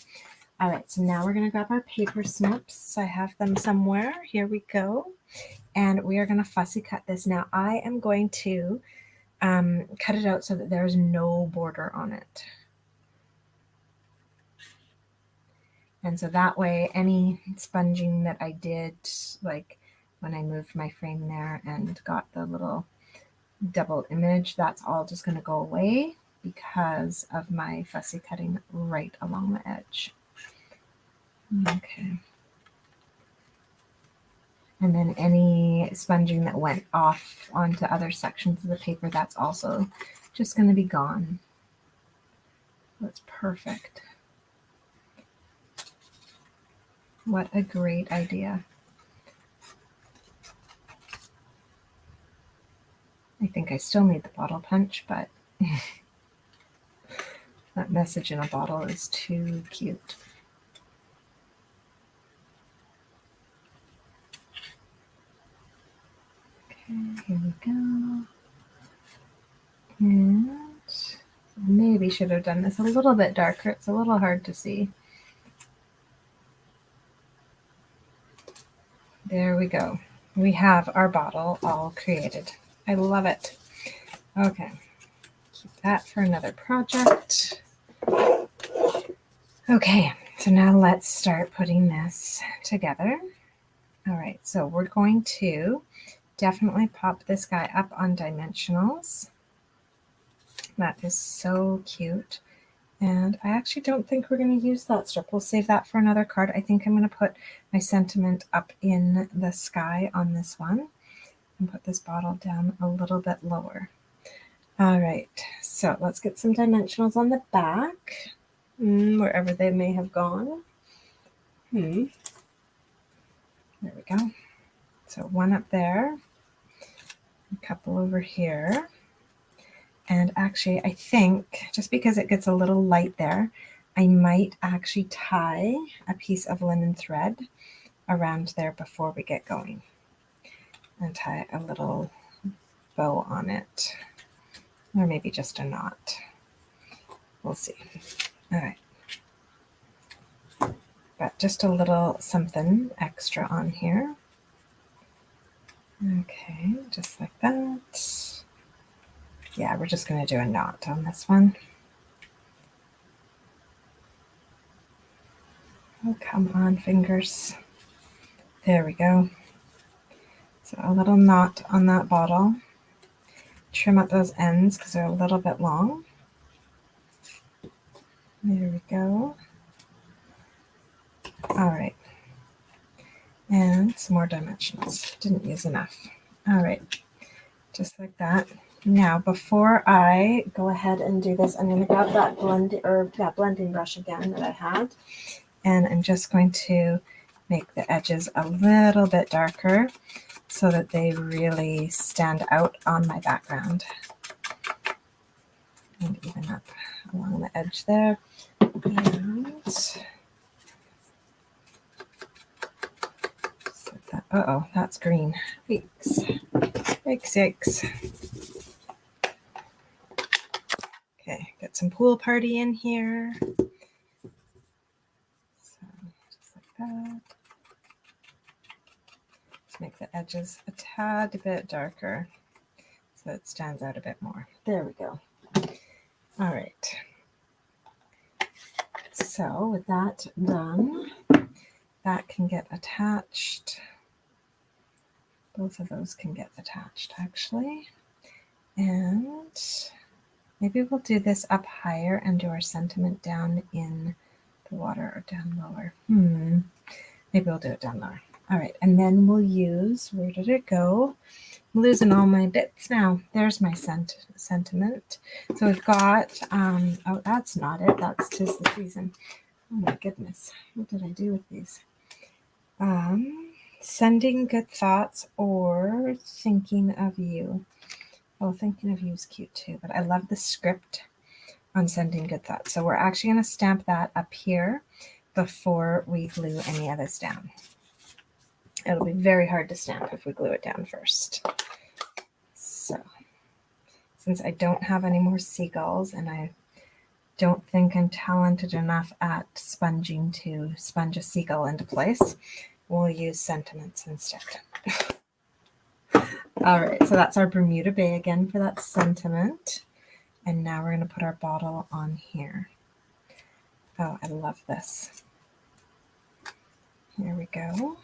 All right, so now we're going to grab our paper snips. I have them somewhere. Here we go. And we are going to fussy cut this. Now, I am going to cut it out so that there's no border on it. And so that way, any sponging that I did, like when I moved my frame there and got the little double image, that's all just going to go away because of my fussy cutting right along the edge. Okay. And then any sponging that went off onto other sections of the paper, that's also just going to be gone. That's perfect. What a great idea. I think I still need the bottle punch, but that message in a bottle is too cute. Okay, here we go. And maybe should have done this a little bit darker. It's a little hard to see. There we go. We have our bottle all created. I love it. Okay, keep that for another project. Okay, so now let's start putting this together. All right, so we're going to definitely pop this guy up on dimensionals. That is so cute. And I actually don't think we're going to use that strip. We'll save that for another card. I think I'm going to put my sentiment up in the sky on this one and put this bottle down a little bit lower. All right, so let's get some dimensionals on the back, wherever they may have gone. There we go. So one up there, a couple over here. And actually, I think just because it gets a little light there, I might actually tie a piece of linen thread around there before we get going and tie a little bow on it, or maybe just a knot. We'll see. All right. But just a little something extra on here. Okay, just like that. Yeah, we're just going to do a knot on this one. Oh, come on, fingers. There we go. So a little knot on that bottle. Trim up those ends because they're a little bit long. There we go. All right. And some more dimensionals. Didn't use enough. All right. Just like that. Now, before I go ahead and do this, I'm going to grab that blending brush again that I had, and I'm just going to make the edges a little bit darker so that they really stand out on my background. And even up along the edge there. And set that. Uh-oh, that's green. Yikes. Yikes, yikes. Okay, get some pool party in here. So just like that. Let's make the edges a tad bit darker so it stands out a bit more. There we go. All right. So with that done, that can get attached. Both of those can get attached actually. And maybe we'll do this up higher and do our sentiment down in the water, or down lower. Maybe we'll do it down lower. All right, and then we'll use, where did it go? I'm losing all my bits now. There's my sentiment. So we've got, oh, that's not it. That's 'tis the season. Oh my goodness. What did I do with these? Sending good thoughts or thinking of you. Oh, thinking of you is cute too, but I love the script on sending good thoughts. So we're actually going to stamp that up here before we glue any of this down. It'll be very hard to stamp if we glue it down first. So since I don't have any more seagulls and I don't think I'm talented enough at sponging to sponge a seagull into place, we'll use sentiments instead. All right, so that's our Bermuda Bay again for that sentiment. And now we're going to put our bottle on here. Oh, I love this. Here we go.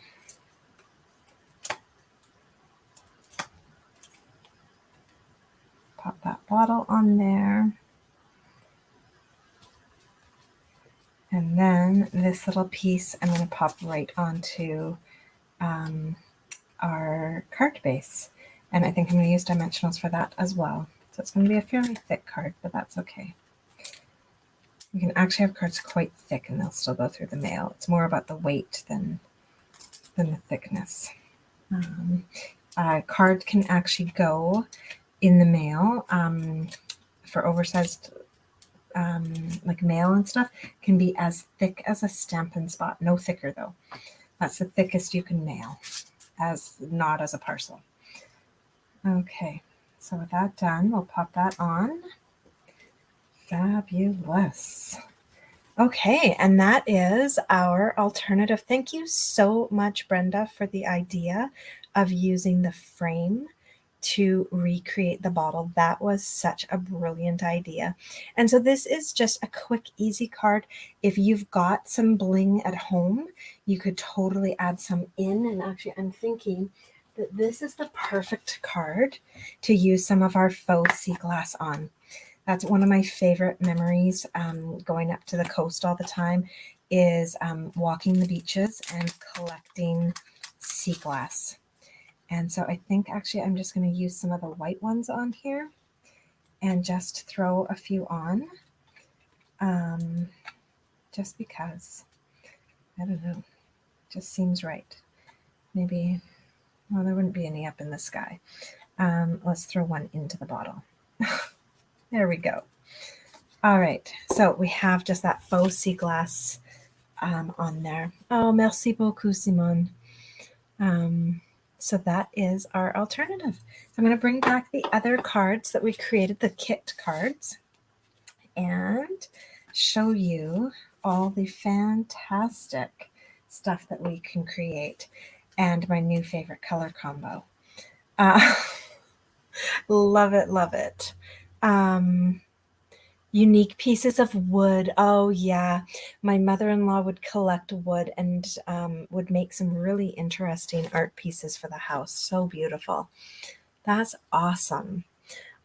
Pop that bottle on there. And then this little piece I'm going to pop right onto our card base. And I think I'm going to use dimensionals for that as well. So it's going to be a fairly thick card, but that's okay. You can actually have cards quite thick and they'll still go through the mail. It's more about the weight than the thickness. A card can actually go in the mail for oversized like mail and stuff, can be as thick as a Stampin' spot. No thicker though. That's the thickest you can mail, not as a parcel. Okay, so with that done, we'll pop that on. Fabulous. Okay, and that is our alternative. Thank you so much, Brenda, for the idea of using the frame to recreate the bottle. That was such a brilliant idea. And so this is just a quick, easy card. If you've got some bling at home, you could totally add some in. And actually, I'm thinking that this is the perfect card to use some of our faux sea glass on. That's one of my favorite memories going up to the coast all the time is walking the beaches and collecting sea glass. And so I think actually I'm just going to use some of the white ones on here and just throw a few on just because, I don't know, just seems right. Maybe, well, there wouldn't be any up in the sky. Let's throw one into the bottle. There we go. All right, so we have just that faux sea glass on there. Oh, merci beaucoup, Simone. So that is our alternative. So I'm going to bring back the other cards that we created, the kit cards, and show you all the fantastic stuff that we can create and my new favorite color combo. Love it, love it. Unique pieces of wood. Oh yeah, my mother-in-law would collect wood and would make some really interesting art pieces for the house. So beautiful. That's awesome.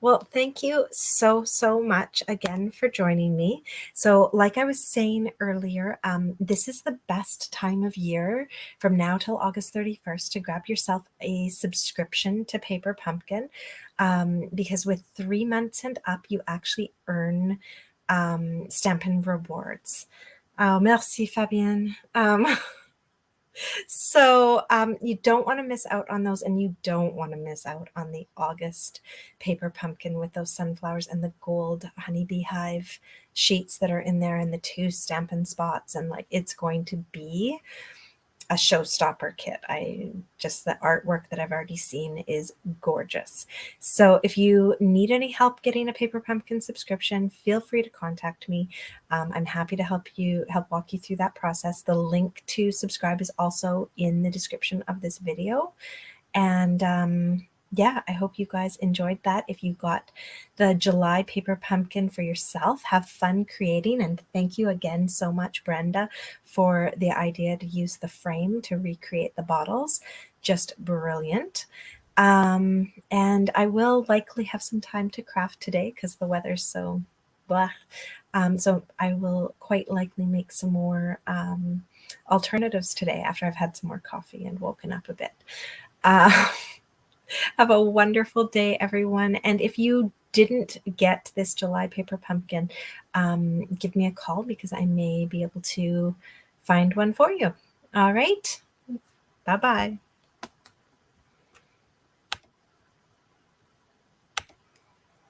Well, thank you so, so much again for joining me. So like I was saying earlier, this is the best time of year from now till August 31st to grab yourself a subscription to Paper Pumpkin because with 3 months and up, you actually earn Stampin' rewards. Oh, merci, Fabienne. So you don't want to miss out on those, and you don't want to miss out on the August Paper Pumpkin with those sunflowers and the gold honeybee hive sheets that are in there and the 2 Stampin' spots. And like, it's going to be a showstopper kit. The artwork that I've already seen is gorgeous. So if you need any help getting a Paper Pumpkin subscription, feel free to contact me. I'm happy to help walk you through that process. The link to subscribe is also in the description of this video. And yeah, I hope you guys enjoyed that. If you got the July Paper Pumpkin for yourself, have fun creating. And thank you again so much, Brenda, for the idea to use the frame to recreate the bottles. Just brilliant. And I will likely have some time to craft today because the weather's so blah. So I will quite likely make some more alternatives today after I've had some more coffee and woken up a bit. Uh, have a wonderful day, everyone. And if you didn't get this July paper pumpkin, give me a call because I may be able to find one for you. All right. Bye-bye.